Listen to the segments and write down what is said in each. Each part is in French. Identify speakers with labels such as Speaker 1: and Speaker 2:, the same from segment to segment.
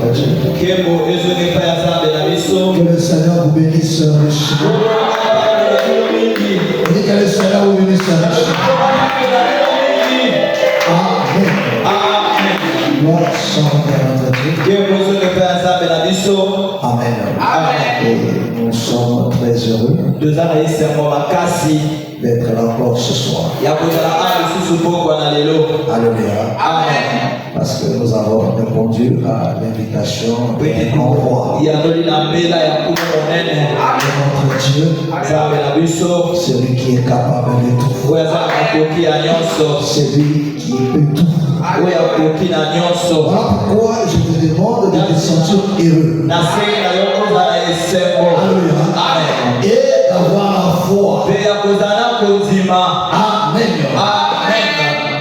Speaker 1: notre Dieu. Que le Seigneur vous bénisse richement. Et que le Seigneur vous bénisse richement. Amen. Gloire soit à notre Dieu. Amen. Et nous sommes très heureux d'être là encore ce soir. Alléluia.
Speaker 2: Amen.
Speaker 1: Parce que nous avons répondu à l'invitation d'un grand roi. Notre Dieu, celui qui est capable de tout. Celui qui peut tout. Voilà pourquoi je te demande de te sentir heureux. Alléluia. Et d'avoir la foi. Amen.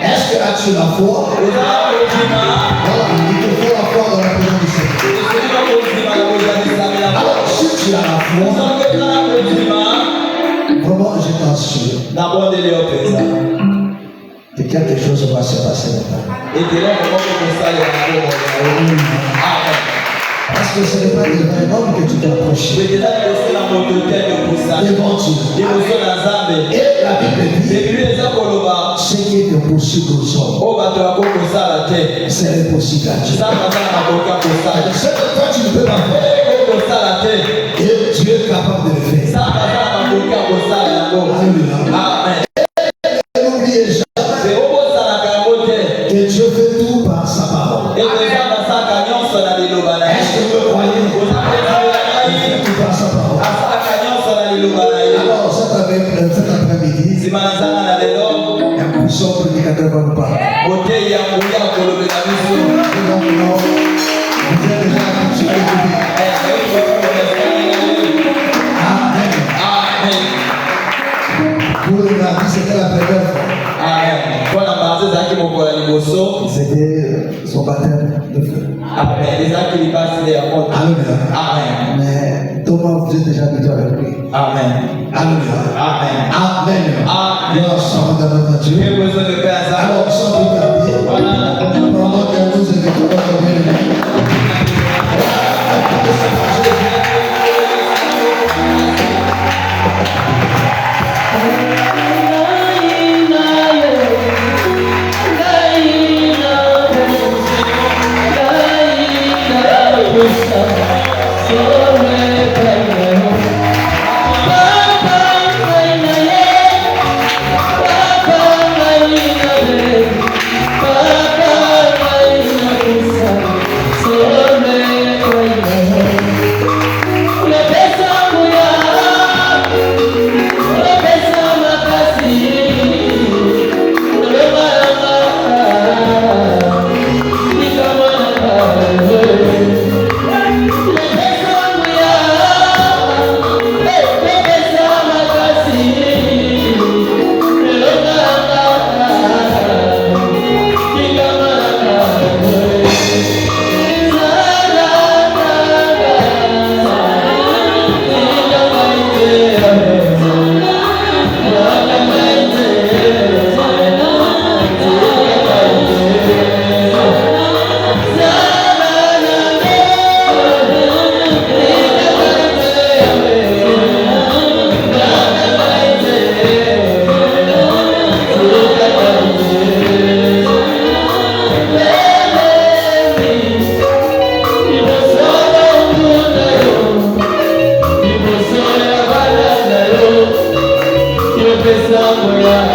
Speaker 1: Est-ce que as-tu la foi? Voilà, il te faut la foi dans la présence du Seigneur. Alors, si tu as la foi, vraiment, je t'assure que quelque chose va se passer maintenant. Parce que ce n'est pas devant un homme que tu t'approches. Devant Dieu. Et la Bible dit, ce qui est impossible aux hommes, c'est impossible à Dieu. Ce que toi tu ne peux pas faire, et Dieu est capable de le faire. Alléluia. N'oubliez jamais que Dieu fait tout par sa parole. Est-ce que vous croyez? Il fait tout par sa parole. Alors, cet après-midi, un puissant prédicateur va nous parler. Donc, vous êtes déjà habitués à l'écouter. Amen. Pour le mardi, c'était la première fois. C'était son baptême de feu. Alléluia. Mais Thomas, vous êtes déjà habitué avec lui.
Speaker 2: Amen.
Speaker 1: Alléluia.
Speaker 2: Amen.
Speaker 1: Amen. Gloire soit à notre Dieu. Alors, sans plus tarder, pendant que nous écoutons notre bien-aimé.
Speaker 3: Bye.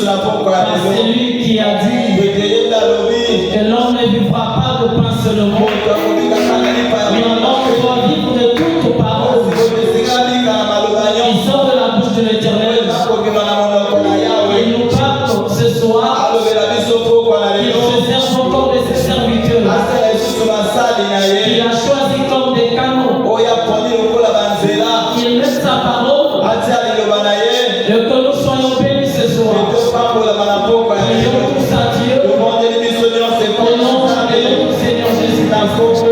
Speaker 3: c'est lui qui a dit que l'homme ne vivra pas de pain seulement, mais un homme doit vivre de toute parole qui sort de la bouche de l'Éternel. Il nous parle ce soir qu'il se sert encore de ses serviteurs, qu'il a choisi comme des canaux, qu'il met sa parole, et que nous soyons bénis ce soir. Prions tous à Dieu, au nom de Seigneur Jésus-Christ.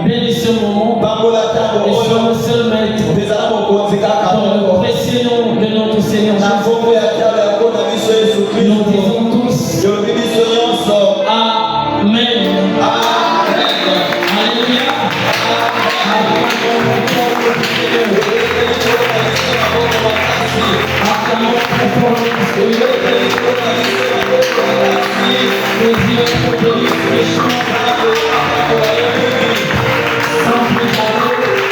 Speaker 3: Bénis ce moment, et sois le seul maître, dans le précieux nom de notre Seigneur Jésus. Nous disons tous Amen. Alléluia. Sans plus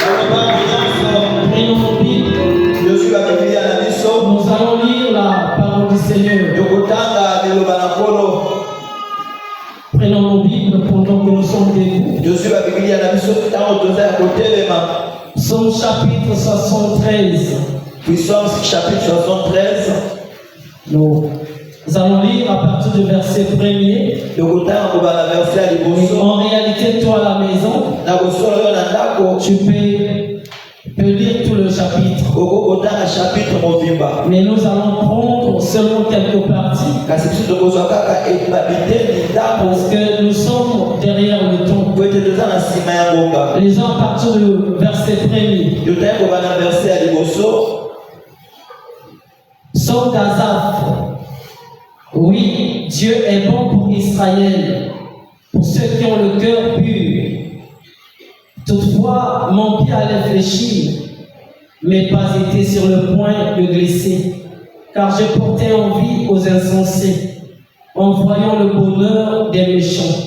Speaker 3: Psaume chapitre 73.
Speaker 1: Psaume chapitre 73.
Speaker 3: Nous allons lire à partir du verset 1er. En réalité, toi à la maison, tu peux lire tout le chapitre. Mais nous allons prendre seulement quelques parties. Parce que nous sommes derrière le temps. Lisons à partir du verset 1er. Psaume d'Asaph. Oui, Dieu est bon pour Israël, pour ceux qui ont le cœur pur. Toutefois, mon pied allait fléchir, mais pas été sur le point de glisser, car je portais envie aux insensés, en voyant le bonheur des méchants.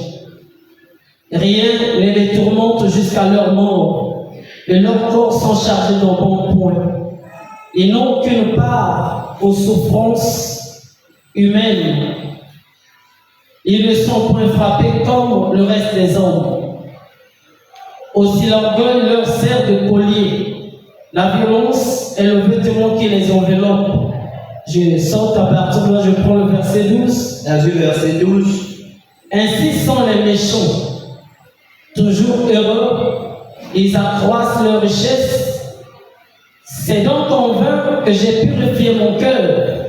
Speaker 3: Rien ne les tourmente jusqu'à leur mort, et leurs corps sont chargés d'embonpoint. Ils n'ont aucune part aux souffrances humaines. Ils ne sont point frappés comme le reste des hommes. Aussi l'orgueil leur sert de collier. La violence est le vêtement qui les enveloppe. Je saute à partir de là, je prends le verset 12.
Speaker 1: Verset 12.
Speaker 3: Ainsi sont les méchants, toujours heureux, ils accroissent leur richesse. C'est donc en vain que j'ai purifié mon cœur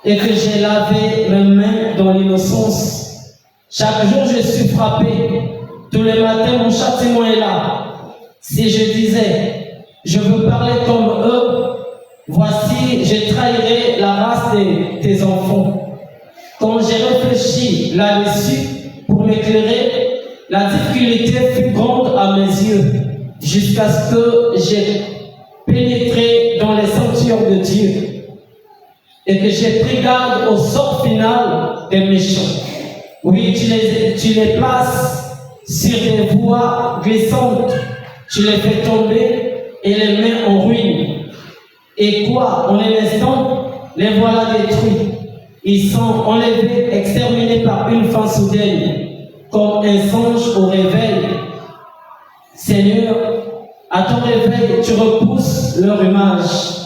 Speaker 3: et que j'ai lavé mes mains dans l'innocence. Chaque jour je suis frappé, tous les matins mon châtiment est là. Si je disais, je veux parler comme eux, voici, je trahirai la race de tes enfants. Quand j'ai réfléchi là-dessus pour m'éclairer, la difficulté fut grande à mes yeux, jusqu'à ce que j'ai pénétré dans les sanctuaires de Dieu et que j'ai pris garde au sort final des méchants. Oui, tu les places sur des voies glissantes, tu les fais tomber et les mets en ruine. Et quoi, en un instant, les voilà détruits. Ils sont enlevés, exterminés par une fin soudaine, comme un songe au réveil. Seigneur, à ton réveil, tu repousses leur image.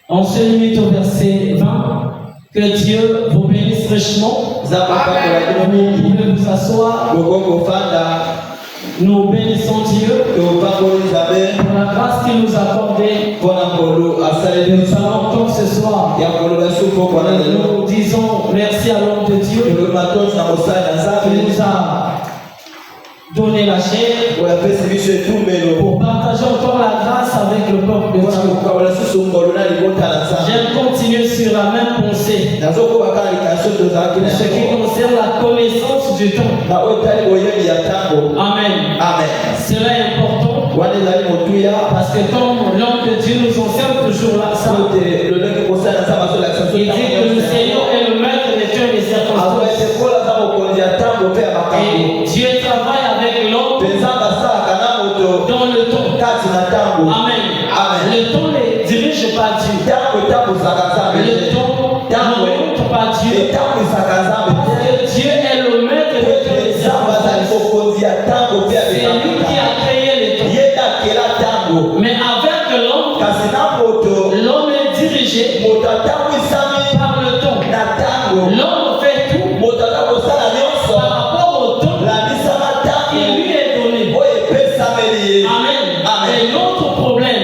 Speaker 3: On se limite au verset 20. Que Dieu vous bénisse richement. Vous pouvez vous asseoir. Nous bénissons Dieu pour la grâce qu'il nous a accordée. Nous allons comme ce soir. Nous disons merci à l'homme de Dieu qui nous a donné la chair pour partager encore la grâce avec le peuple de Dieu. J'aime continuer sur la même pensée. Ce qui concerne la connaissance du temps. Amen. Cela est important. Parce que comme l'homme de Dieu nous enseigne toujours là, ça, il dit que le Seigneur est le maître des temps et des circonstances. Et Dieu travaille avec l'homme dans le temps. Amen. Le temps ne dirige pas Dieu. Le temps ne montre pas Dieu. Parce que Dieu est le maître des temps et des circonstances. C'est lui qui a créé le temps. Mais avec l'homme est dirigé par le temps. L'homme fait tout par rapport au temps qui lui est donné. Amen. Et notre problème,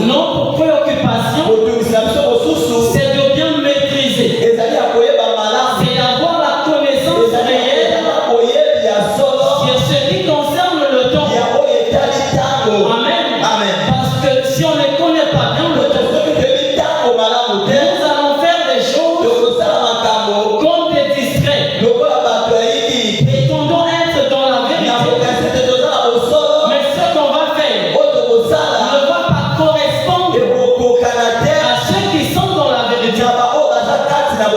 Speaker 3: notre préoccupation, c'est de bien maîtriser. C'est d'avoir la connaissance réelle sur ce qui concerne le temps. Amen. Parce que si on ne connaît pas bien le temps, nous allons faire des choses comme des distraits. Prétendons être dans la vérité. Mais ce qu'on va faire ne va pas correspondre à ceux qui sont dans la vérité.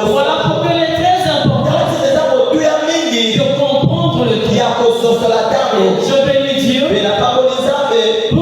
Speaker 3: Voilà pourquoi il est très important de comprendre le temps. Je bénis Dieu pour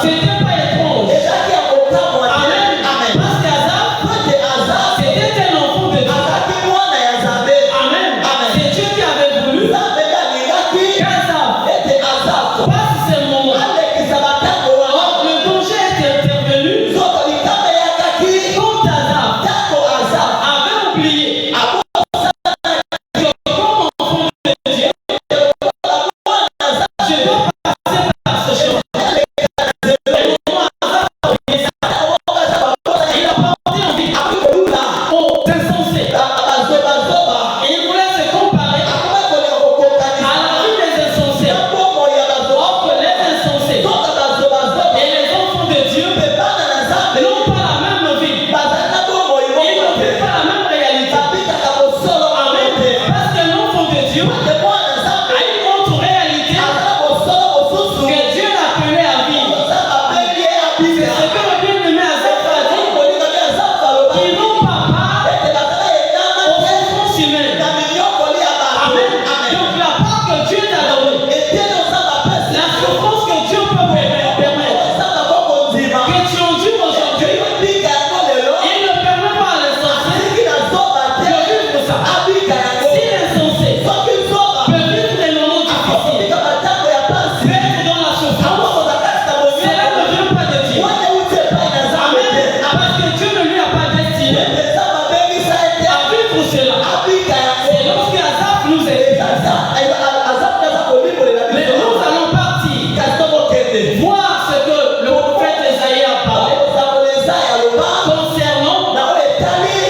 Speaker 3: C'était pas étrange. Amen. Parce qu'Azaph, c'était un enfant de Dieu. Amen. C'est Dieu qui avait voulu qu'Azaph passe ce moment. Or, le danger était intervenu quand Azaph avait oublié que comme enfant de Dieu, je dois passer par ce chemin. Il a porté envie aux insensés. Et il voulait se comparer à la vie des insensés. Or que les insensés et les enfants de Dieu n'ont pas la même vie. Ils n'ont pas la même réalité. Amen. Parce que l'enfant de Dieu a une autre réalité que Dieu l'a appelé à vivre. C'est ce que le bien-aimé Azaph a dit. Ils n'ont pas part aux souffrances humaines. Amen. Donc la part que Dieu t'a donnée, la souffrance que Dieu peut permettre, que tu endures aujourd'hui, il ne permet pas à l'insensé de vivre ça. Si l'insensé peut vivre des moments difficiles, peut être dans la souffrance, cela ne vient pas de Dieu. Amen. Parce que Dieu ne lui a pas destiné à vivre cela. C'est lorsque Azaph nous explique. Mais nous allons partir voir ce que le prophète Esaïe a parlé concernant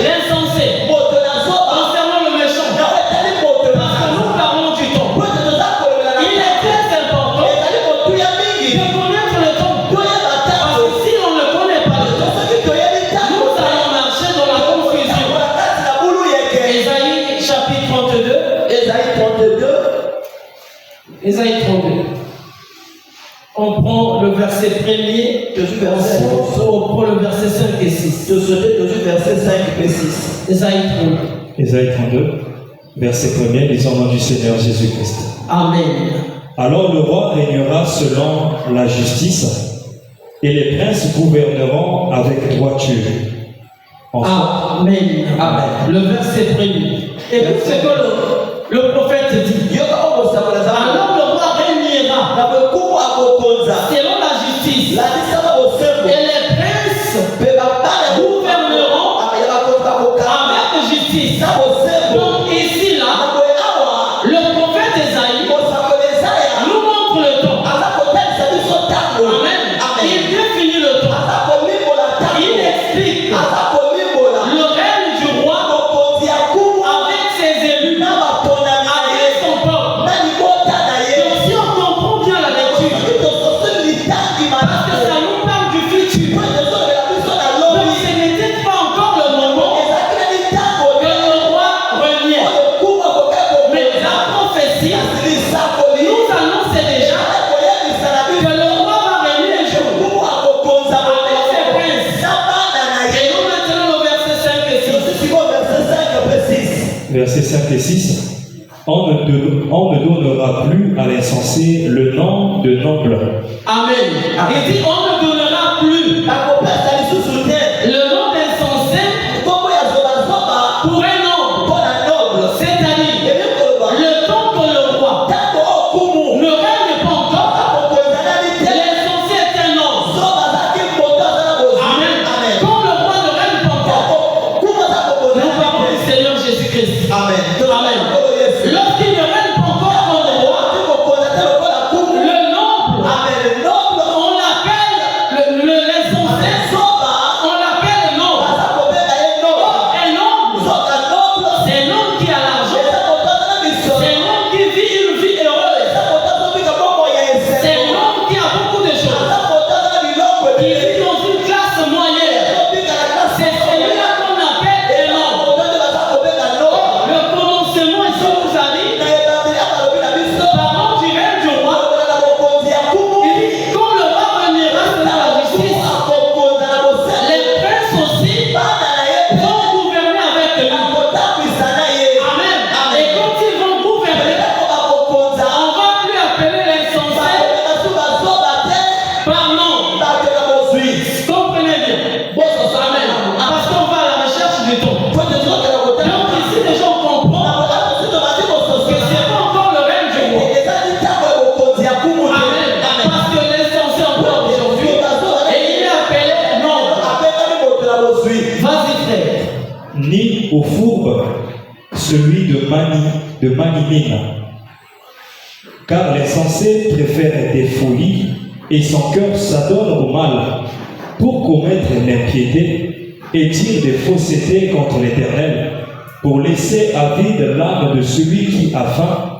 Speaker 3: l'insensé, concernant le méchant. Parce que nous parlons du temps. Il est très important de connaître le temps. Parce que si on ne connaît pas le temps, nous allons marcher dans la confusion. Esaïe chapitre 32. Esaïe 32. On prend le verset premier, on prend le verset 5 et 6. Esaïe 32.
Speaker 4: Ésaïe 32, verset 1er, lisons au nom du Seigneur Jésus-Christ.
Speaker 3: Amen.
Speaker 4: Alors le roi régnera selon la justice, et les princes gouverneront avec droiture. Enfin,
Speaker 3: Amen. Le verset premier. Et puis ce que le prophète dit. Alors le roi régnera selon la justice. Et les princes gouverneront avec justice. Donc ici là, le prophète Esaïe nous montre le temps. Amen. Il définit le temps. Il explique le règne du roi avec ses élus, avec son peuple. Donc si on comprend bien la lecture, parce que ça nous parle du futur. Donc ce n'était pas encore le moment que le roi reniait. Mais la prophétie nous annonce déjà que le roi va régner un jour avec ses princes. Et nous maintenant au verset 5 et 6.
Speaker 4: versets 5 et 6. On ne donnera plus à l'insensé le nom de noble.
Speaker 3: Amen. Il dit on ne donnera plus le nom d'insensé pour un noble. C'est-à-dire le temps que le roi ne règne pas encore, l'insensé est un homme. Amen. Quand le roi ne règne pas encore, nous parlons du Seigneur Jésus-Christ. Amen. Lorsqu'il ne règne pas encore comme roi, le noble, on l'appelle
Speaker 4: de magnanimité. Car l'insensé préfère des folies et son cœur s'adonne au mal pour commettre l'impiété et dire des faussetés contre l'Éternel, pour laisser à vide l'âme de celui qui a faim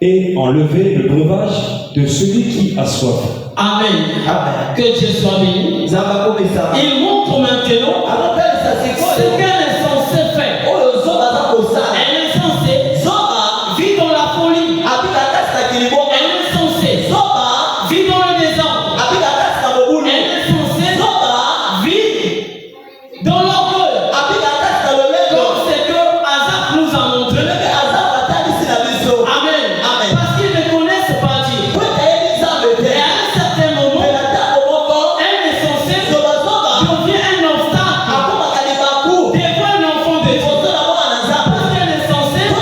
Speaker 4: et enlever le breuvage de celui qui a soif.
Speaker 3: Amen.
Speaker 1: Amen.
Speaker 3: Que Dieu soit béni. Il montre maintenant ce qu'un insensé fait. Un insensé vit dans la folie. Un insensé vit dans le désordre. Un insensé vit dans l'orgueil. Comme c'est que Azaph nous a montré. Amen. Parce qu'ils ne connaissent pas Dieu. Et à un certain moment, un insensé devient un obstacle devant un enfant de Dieu. Parce qu'un insensé vit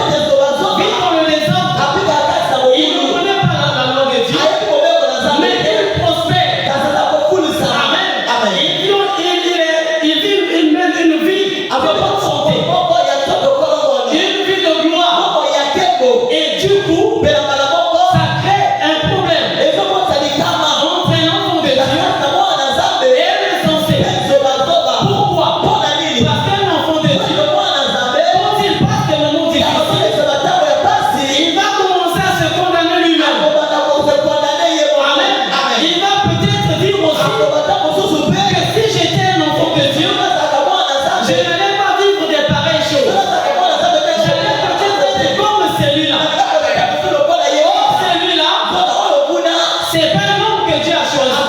Speaker 3: dans le désordre. Il ne connaît pas la loi de Dieu, mais il prospère. Amen. Il mène une vie de bonne santé, une vie de gloire. Et du coup, ça crée un problème entre un enfant de Dieu et un insensé. Pourquoi? Parce qu'un enfant de Dieu, quand il passe des moments difficiles, il va commencer à se condamner lui-même. Amen. Il va peut-être dire aussi que si j'étais un enfant de Dieu, je n'allais pas vivre des pareilles choses. J'allais peut-être être comme celui-là. Or, celui-là, c'est pas un homme que Dieu a choisi.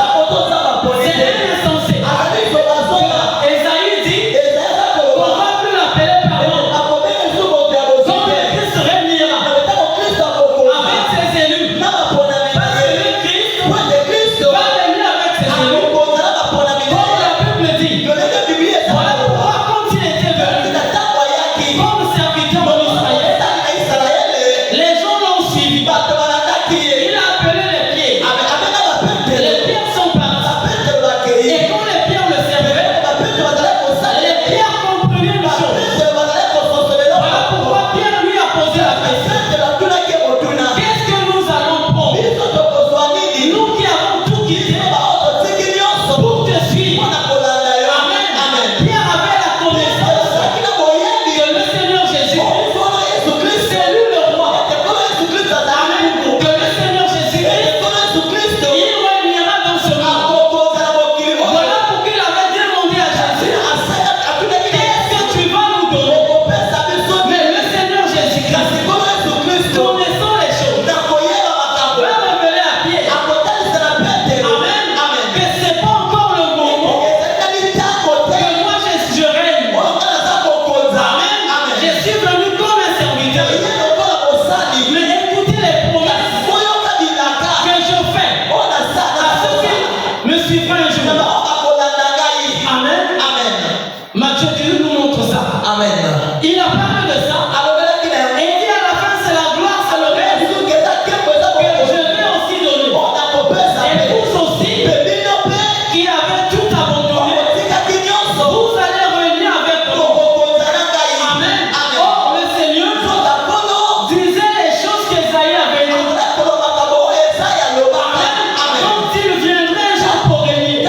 Speaker 3: C'est un insensé. Esaïe dit qu'on ne va plus l'appeler pardon. Quand le Christ réunira avec ses élus, parce que le Christ va réunir avec ses élus, comme la Bible dit. Voilà pourquoi quand il était venu comme serviteur en Israël, les gens l'ont suivi. Il a appelé les pieds. Les pierres sont parties. Et quand les pierres le servaient, les pierres comprenaient une chose. Voilà pourquoi Pierre lui a posé la question. Qu'est-ce que nous allons prendre? Nous qui avons tout quitté pour te suivre. Amen. Pierre avait la connaissance que le Seigneur Jésus-Christ, c'est lui le roi. Amen. Que le Seigneur Jésus-Christ, il réunira dans ce monde. Voilà pourquoi il avait demandé à Jésus, qu'est-ce que tu vas nous donner? Mais le Seigneur Jésus-Christ, connaissant les choses, va révéler à Pierre, Amen, que ce n'est pas encore le moment que moi je règne. Amen. Je suis venu comme un serviteur. Mais écoutez les promesses que je fais à ceux qui me suivront un jour. Amen. Matthieu 18 nous montre ça. Il a parlé de ça. Et il dit à la fin, c'est la gloire, c'est le reste que je vais aussi donner. Et vous aussi, qui avez tout abandonné, vous allez revenir avec moi. Amen. Or, le Seigneur disait les choses qu'Esaïe avait dit. Amen. Quand il viendrait un jour pour régner,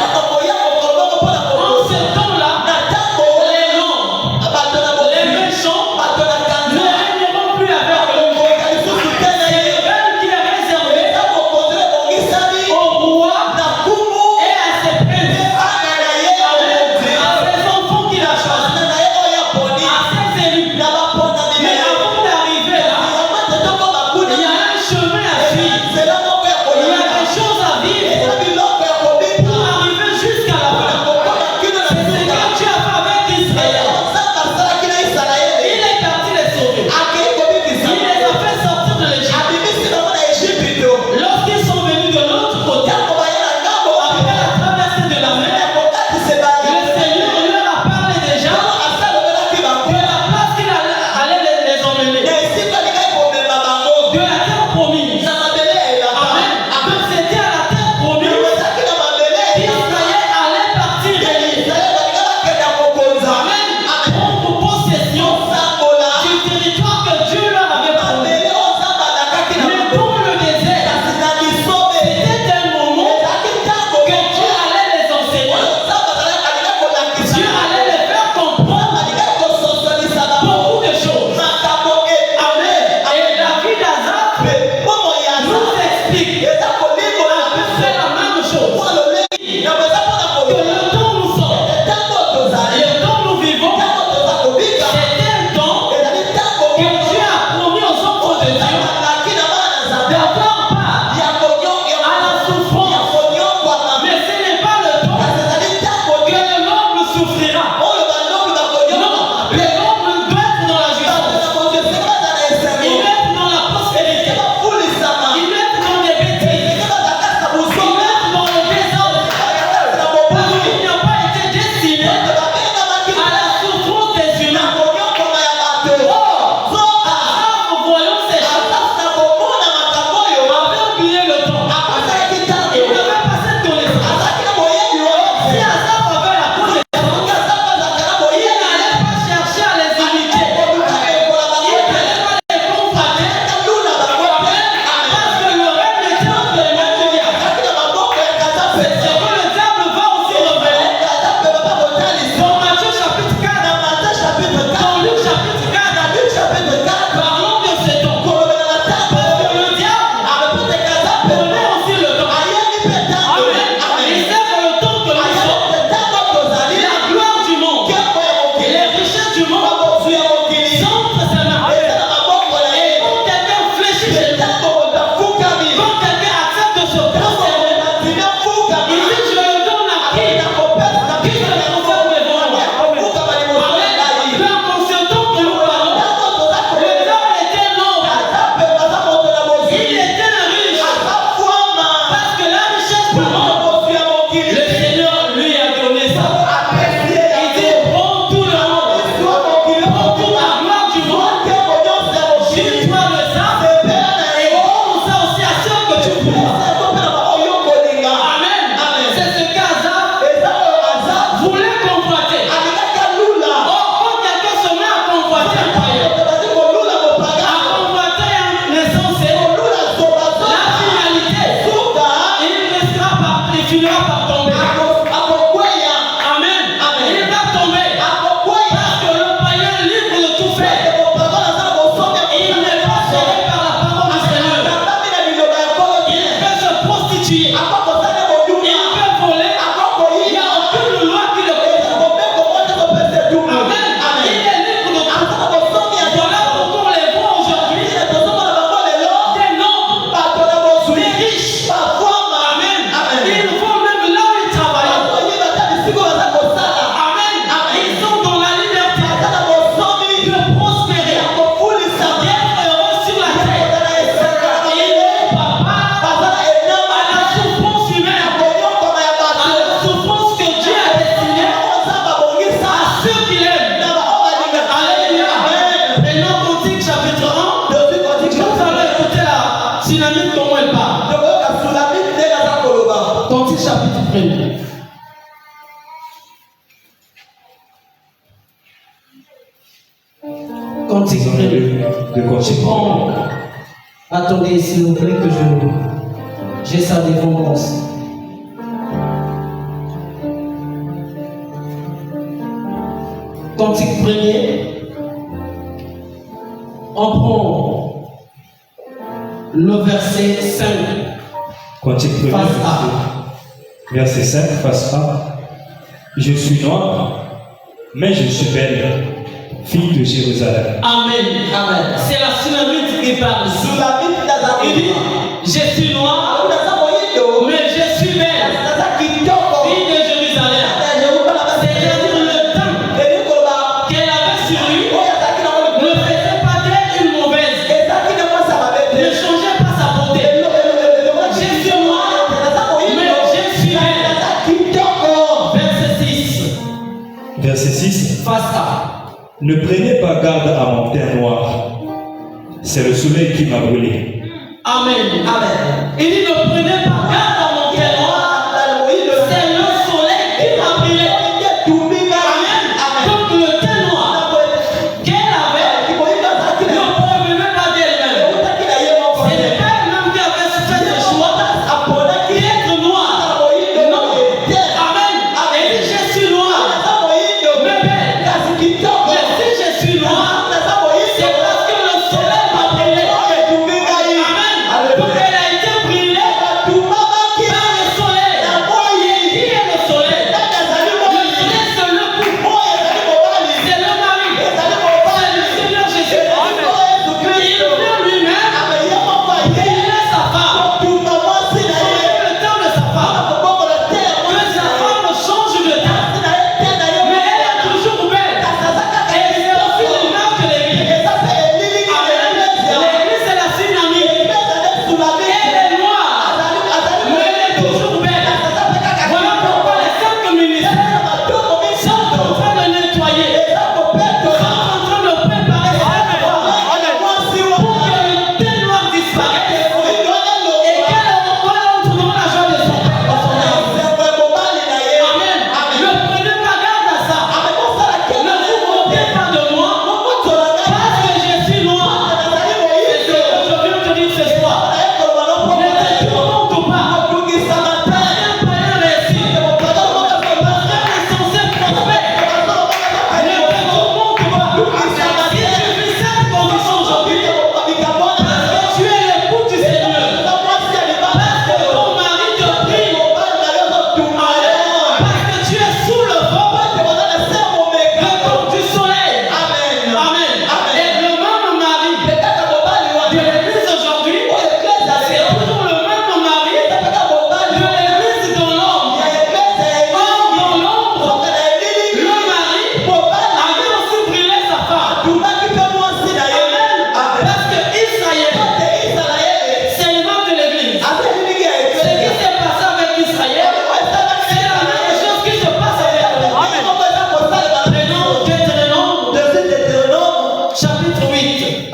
Speaker 3: Cantique
Speaker 4: de continuer.
Speaker 3: Bon. Attendez, s'il vous plaît, que j'ai ça devant moi aussi. Cantique premier. On prend le verset 5.
Speaker 4: Cantique premier.
Speaker 3: Face A.
Speaker 4: Verset 5, face A. Je suis noir, mais je suis belle, fille de Jérusalem.
Speaker 3: Amen. Amen. C'est la Sulamite qui parle. Il dit, je suis noir, mais je suis belle, fille de Jérusalem. C'est-à-dire le temps qu'elle avait sur lui ne faisait pas d'elle une mauvaise, ne changeait pas sa beauté. Je suis noir, mais je suis belle. Verset 6.
Speaker 4: Verset 6.
Speaker 3: Face A.
Speaker 4: Ne prenez pas garde à mon teint noir, c'est le soleil qui m'a brûlé.
Speaker 3: Amen. Amen. Il dit, ne prenez pas garde à mon teint noir, c'est le soleil qui m'a brûlé. Amen. Donc le teint noir qu'elle avait ne provenait pas d'elle-même. Ce n'est pas elle-même qui avait fait ce choix d'être noire. Non. Amen. Elle dit, je suis noire, mais belle. Mais si je suis noire, c'est parce que le soleil m'a brûlé. Amen. Donc elle a été brûlée par le soleil. Qui est le soleil? Le soleil, c'est le c'est le mari. C'est le Seigneur Jésus. Il vient lui-même, il est sa femme. Il est le temps de sa femme. Que sa femme change de temps. Mais elle est toujours belle. Et c'est aussi l'image de l'église. Amen. L'église, c'est la Sulamite. Elle est noire, mais elle est toujours belle. Voilà pourquoi les 5 ministères sont en train de nettoyer, sont en train de préparer pour que le teint noir disparaisse et qu'elle entre dans la joie de son Père. Amen. Ne prenez pas garde à ça. Ne vous moquez pas de moi parce que je suis noir. C'est ce que je viens te dire ce soir. Ne te tourmente pas. Un païen réussi, un insensé prospère. Ne te tourmente pas. Si tu vis cette condition aujourd'hui, parce que tu es l'époux du Seigneur, parce que ton mari te prie, parce que tu es sous le vent du soleil. Amen. Et le même mari de l'église aujourd'hui, c'est toujours le même mari de l'église dans l'ombre. Or, dans l'ombre, le mari avait aussi brûlé sa femme. Amen. Parce que Israël, c'est le nom de l'église. Ce qui s'est passé avec Israël, c'est la même chose qui se passe avec nous. Deutéronome, chapitre 8.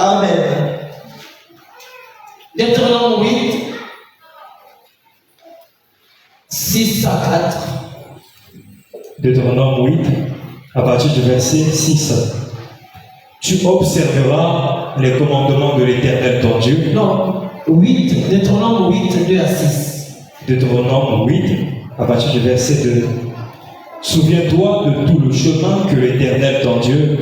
Speaker 3: Deutéronome 8, 6 à 4.
Speaker 4: Deutéronome 8, à partir du verset 6. Tu observeras les commandements de l'Éternel ton Dieu.
Speaker 3: Non, 8, Deutéronome 8, 2 à 6.
Speaker 4: Deutéronome 8, à partir du verset 2. Souviens-toi de tout le chemin que l'Éternel ton Dieu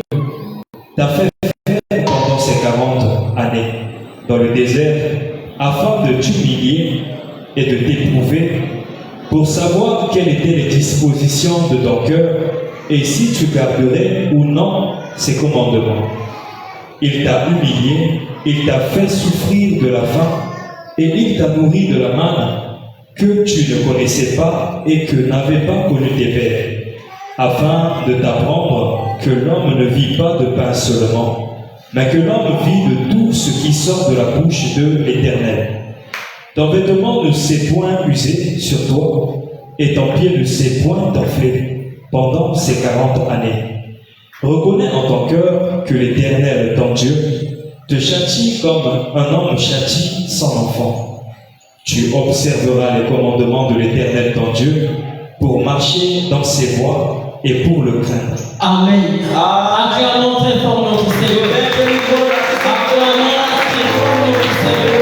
Speaker 4: t'a fait faire pendant ces 40 années dans le désert, afin de t'humilier et de t'éprouver, pour savoir quelles étaient les dispositions de ton cœur et si tu garderais ou non ses commandements. Il t'a humilié, il t'a fait souffrir de la faim et il t'a nourri de la manne que tu ne connaissais pas et que n'avaient pas connu tes pères, afin de t'apprendre que l'homme ne vit pas de pain seulement, mais que l'homme vit de tout ce qui sort de la bouche de l'Éternel. Ton vêtement ne s'est point usé sur toi, et ton pied ne s'est point enflé pendant ces 40 années. Reconnais en ton cœur que l'Éternel, ton Dieu, te châtie comme un homme châtie son enfant. Tu observeras les commandements de l'Éternel, ton Dieu, pour marcher dans ses voies et pour le craindre.
Speaker 3: Amen. Acclamons très fort notre Seigneur. Acclamons très fort notre Seigneur.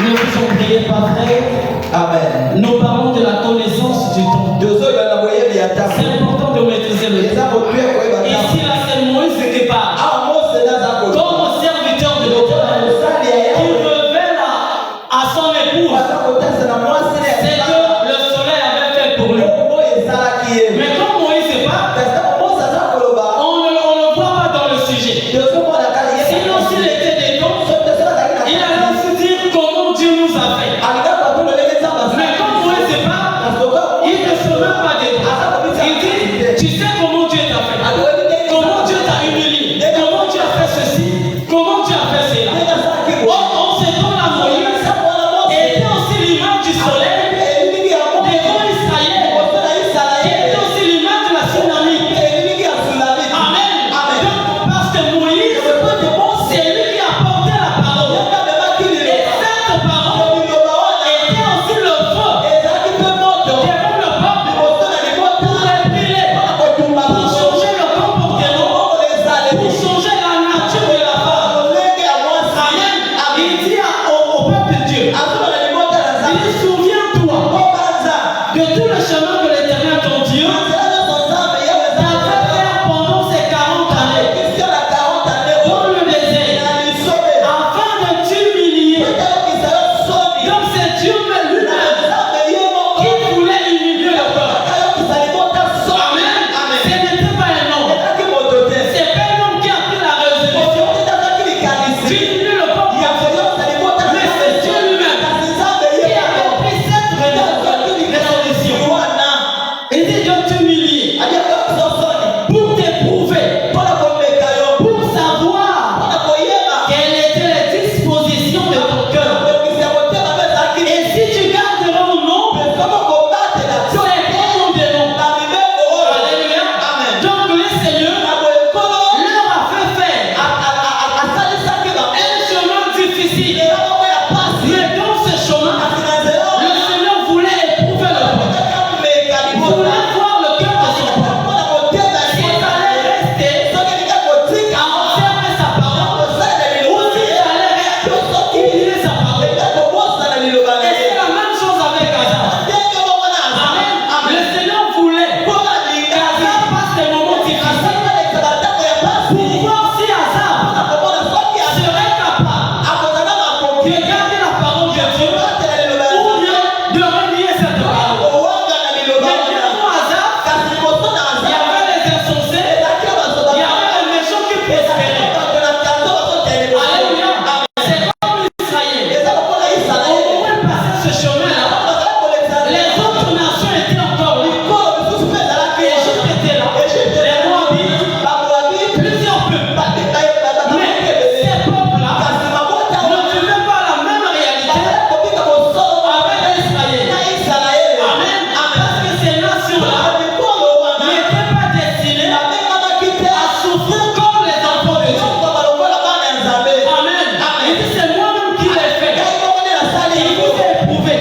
Speaker 3: Ne vous en priez pas, frère.
Speaker 1: Amen.
Speaker 3: Nous parlons de la connaissance du temps. C'est important de maîtriser le temps. Ici, là, c'est Moïse qui parle. Comme serviteur de l'Éternel, qui révèle à son épouse c'est que le soleil avait fait pour lui. Mais comme Moïse parle, on ne le voit pas dans le sujet. Sinon, s'il était des dons, il allait aussi dire comment Dieu nous a fait. Mais comme Moïse parle, il ne se met pas des dons. Il dit, tu sais comment Dieu t'a fait. Comment Dieu t'a humilié. Comment Dieu a fait ceci. Comment Dieu a fait cela. On se donne à Moïse. Était aussi l'image du soleil, des grands Israël, qui était aussi l'image de la tsunami. Amen. Donc, parce que Moïse, c'est lui qui a porté la parole. Et cette parole était aussi le feu devant le peuple pour les brûler, pour changer le comportement, pour changer la nature de la femme. Amen. Il dit au peuple de Dieu, il dit, souviens-toi de tout le chemin que l'Éternel ton Dieu t'a fait faire pendant ces 40 années dans le désert, afin de t'humilier. Donc c'est Dieu lui-même qui voulait humilier le peuple. Amen. Ce n'était pas un homme. C'est pas un homme qui a pris la résolution d'humilier le peuple, mais c'est Dieu lui-même qui avait pris cette résolution. Il dit de t'humilier pour t'éprouver, pour savoir quelles étaient les dispositions de ton cœur. Et si tu garderas mon nom, c'est comme mon dénom. Alléluia. Donc le Seigneur leur a fait faire un chemin difficile. Mais dans ce chemin, le Seigneur voulait éprouver le peuple. Il voulait voir le cœur de son peuple. S'ils allaient rester à observer sa parole, ou s'ils allaient humilier sa parole. Et c'est la même chose avec Hazard. Amen. Le Seigneur voulait qu'Hazard passe des moments difficiles pour voir si Hazard serait capable de garder la parole de Dieu ou bien de renier cette parole. Mais devant Hazard, il y avait les insensés, il y avait les méchants qui prospéraient. Alléluia. C'est comme Israël. Au moment où il passait ce chemin-là, les autres nations étaient encore là. Égypte était là. Les Moabites, plusieurs peuples. Mais ces peuples-là ne vivaient pas la même réalité avec Israël. Amen. Parce que ces nations-là n'étaient pas destinées à souffrir comme les enfants de Dieu. Amen. Il dit c'est moi-même qui l'ai fait. Il vous a éprouvé.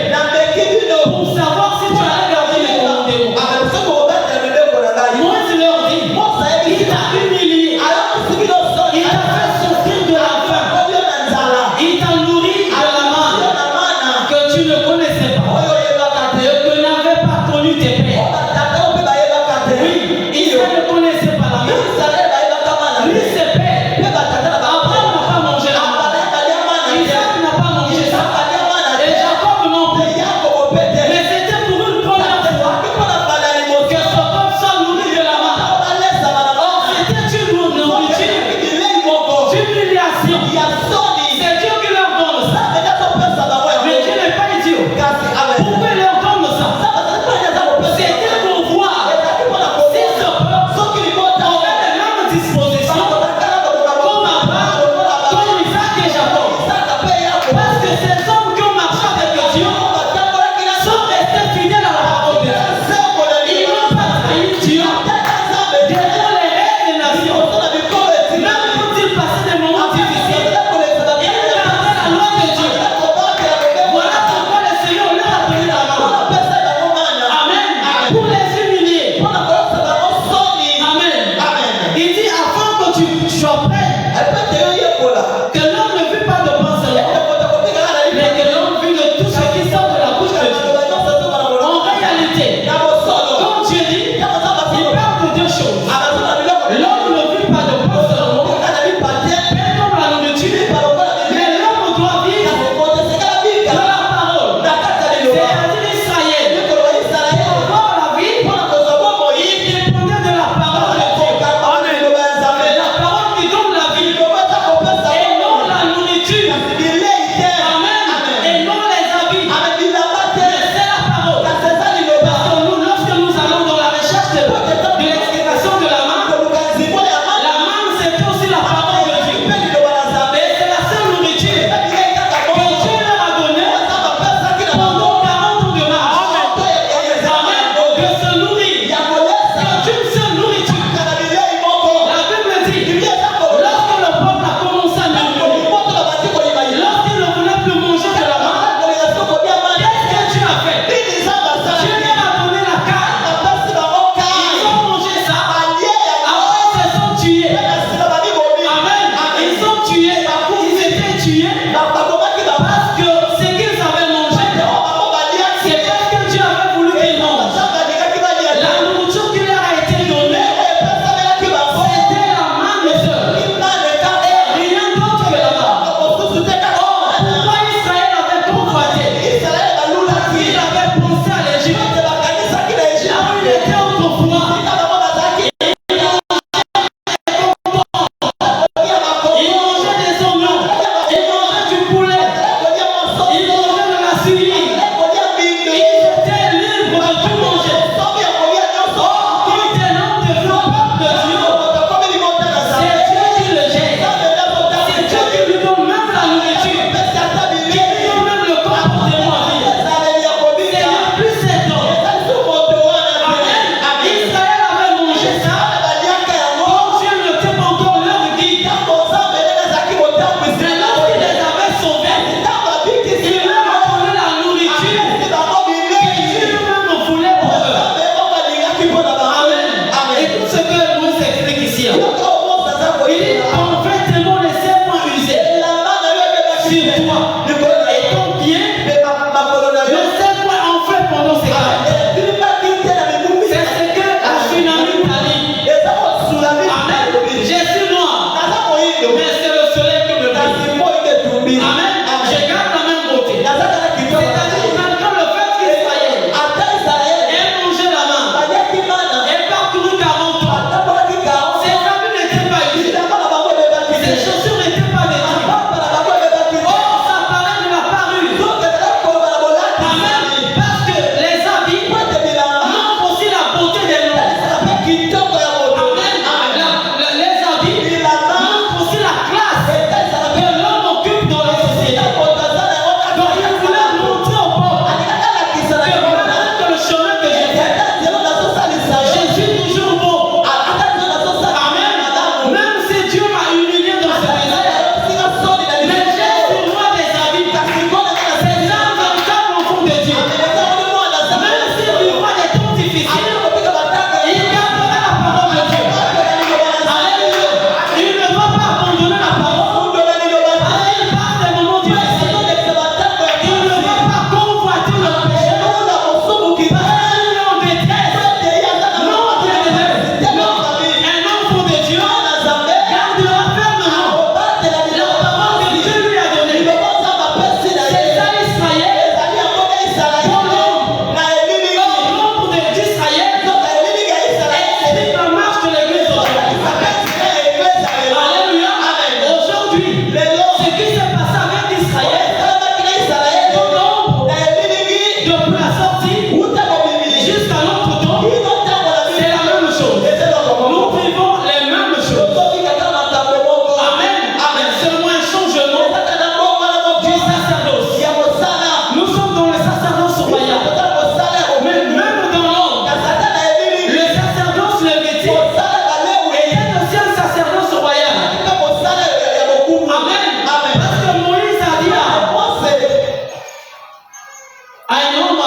Speaker 3: un homme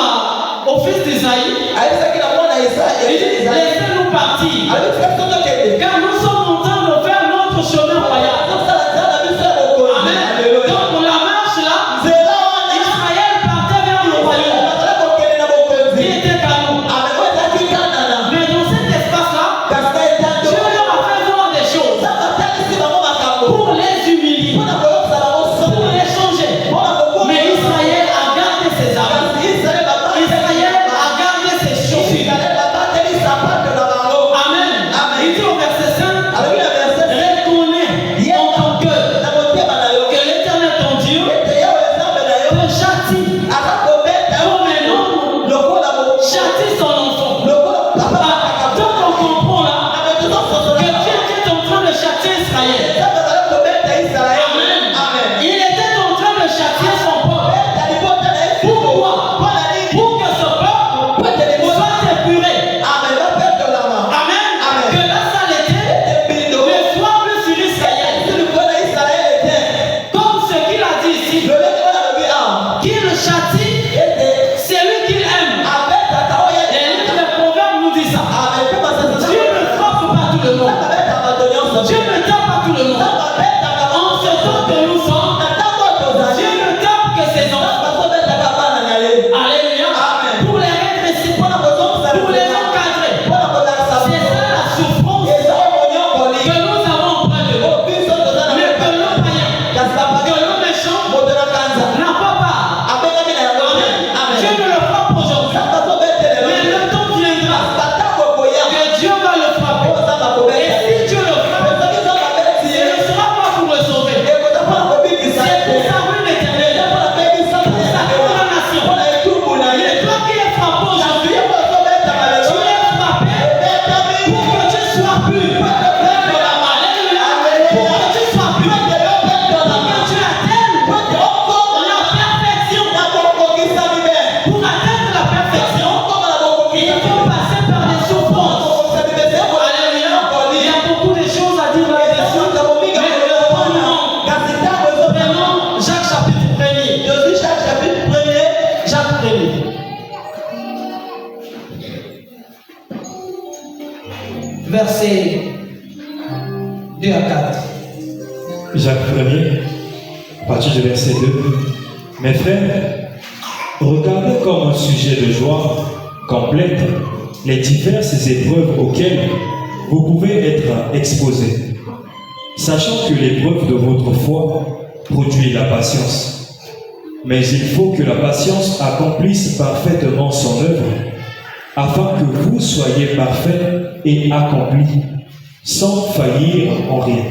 Speaker 3: au fils d'Isaïe, il dit laissez-nous partir, car nous sommes en train de faire notre chemin royal. Amen. Donc la marche là, Israël partait vers le royaume qui était Canaan. Mais dans cet espace-là, Dieu leur a fait voir des choses pour les humilier, pour les changer. Mais Israël a gardé ses armes. Israël a gardé ses chaussures. Amen. Il dit au verset 5, reconnais en ton cœur que l'Éternel ton Dieu te châtie comme un homme châtie son enfant. Donc on comprend là que Dieu était en train de châtier Israël. Amen. Il était en train de châtier son peuple. Pourquoi? Pour que ce peuple soit épuré. Amen. Que la saleté ne soit plus sur Israël. Comme ce qu'il a dit ici, qu'il châtie celui qu'il aime. Et le proverbe nous dit ça. Dieu ne frappe pas tout le monde. Dieu ne tape pas tout le monde. En ce temps que nous sommes, Dieu ne tape que ses enfants. Alléluia. Pour les redresser, pour les encadrer. C'est ça la souffrance que nous avons auprès de nous. Mais que le païen, que le méchant n'a pas part. Amen. Dieu ne le frappe aujourd'hui. Mais le temps viendra que Dieu va le frapper. Et si Dieu le frappe, ce ne sera pas pour le sauver. C'est pour sa ruine éternelle. Pour sa condamnation. Mais toi qui es frappé aujourd'hui, tu es frappé pour que tu sois pur. Alléluia. Pour que tu sois pur. Pour que tu atteignes la perfection. Pour atteindre la perfection, il faut passer par les souffrances. Alléluia. Il y a beaucoup de choses à dire là-dessus. Mais le temps nous manque. Prenons Jacques chapitre 1er. Jacques 1er. Versets 2 à 4.
Speaker 4: Jacques 1er, à partir du verset 2. Mes frères, regardez comme un sujet de joie complète les diverses épreuves auxquelles vous pouvez être exposés, sachant que l'épreuve de votre foi produit la patience. Mais il faut que la patience accomplisse parfaitement son œuvre, afin que vous soyez parfaits et accomplis, sans faillir en rien.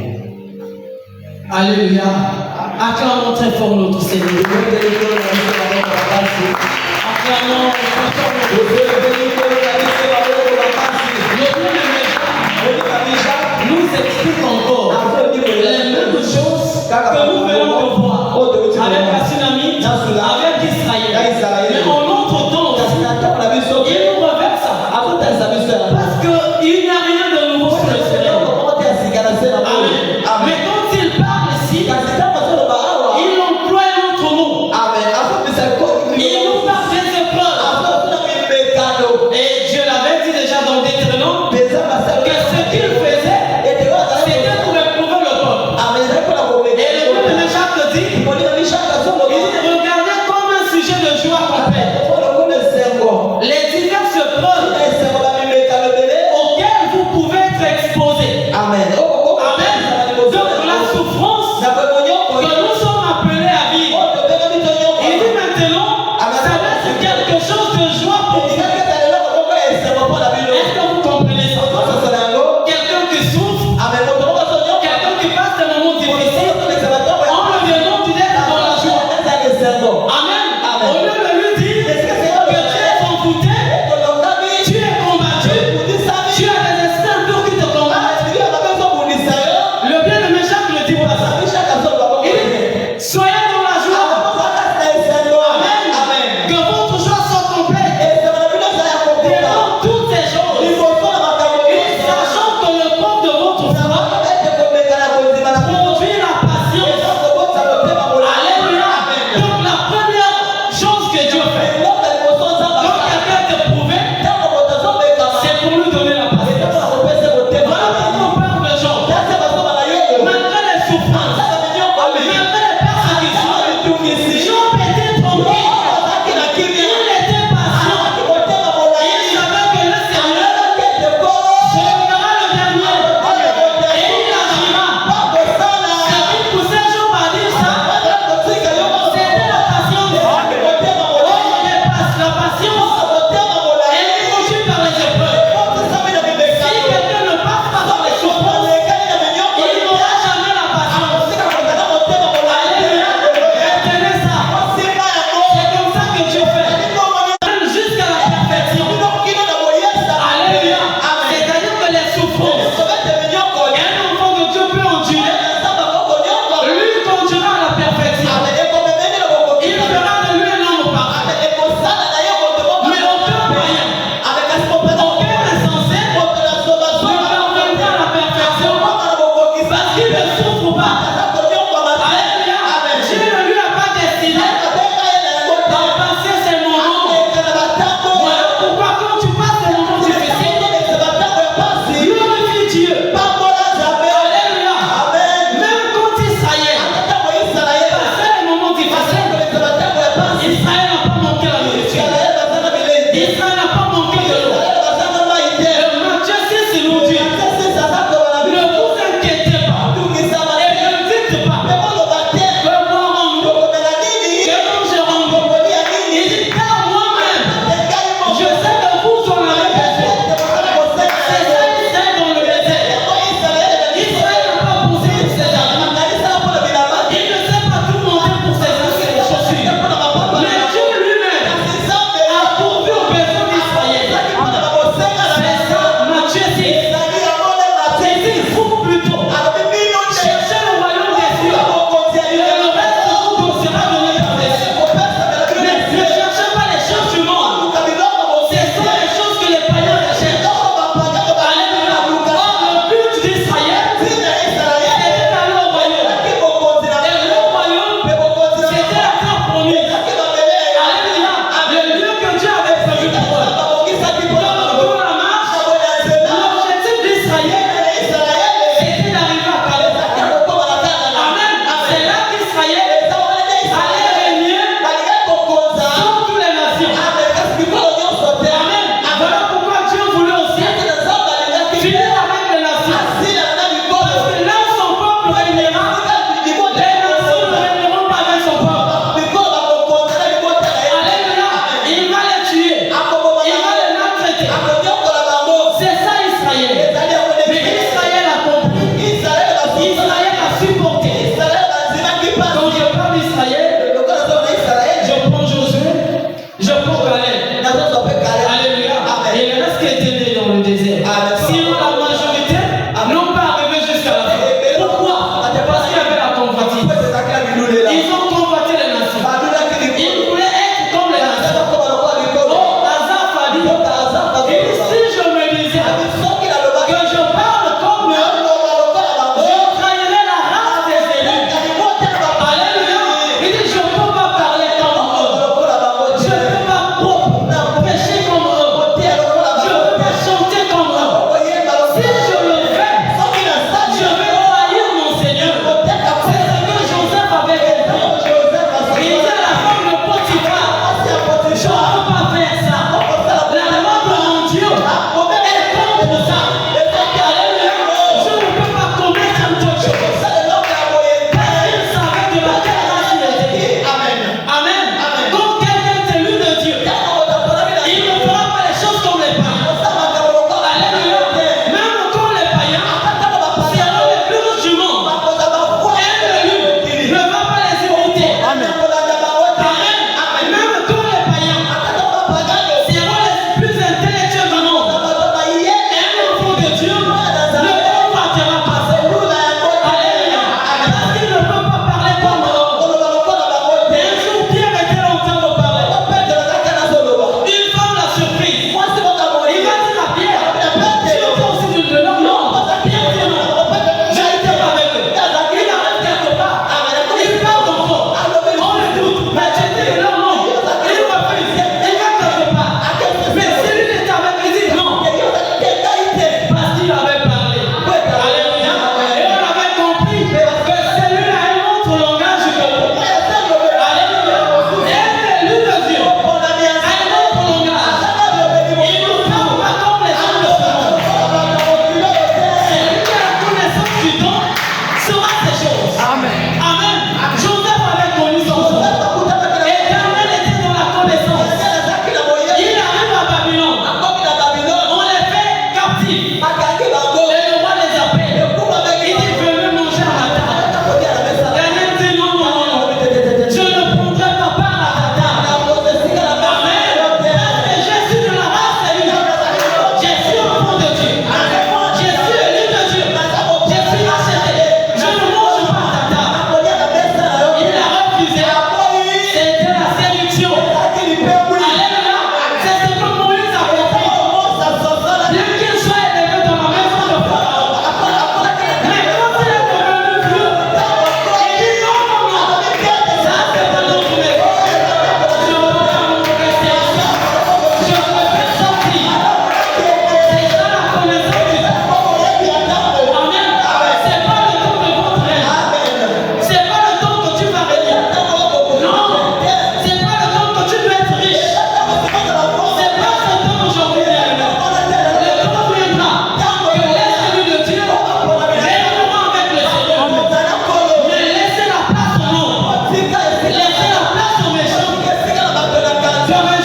Speaker 3: Alléluia. Acclamons très fort notre Seigneur. Acclamons très fort notre Seigneur. Nous explique encore les mêmes choses que nous venons de voir avec la tsunami, avec Israël. Mais en notre temps, il nous révèle ça. Parce qu'il n'y a rien de nouveau sur le soleil. Amen. Mais quand il parle ici, il emploie un autre mot. Il nous parle des épreuves. Et Dieu l'avait dit déjà dans le Deutéronome que ce qu'il faisait, c'était pour éprouver le peuple. Et le peuple de Jacques dit, regardez comme un sujet de joie complète les diverses épreuves auxquelles vous pouvez être exposés. Amen. Donc la souffrance que nous sommes appelés à vivre, il dit maintenant, ça va être quelque chose de joie pour vous. Est-ce que vous comprenez ça? Quelqu'un qui souffre, quelqu'un qui passe des moments difficiles, on le demande d'être dans la joie. Amen. Au lieu de lui dire,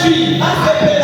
Speaker 3: juif.
Speaker 1: asepela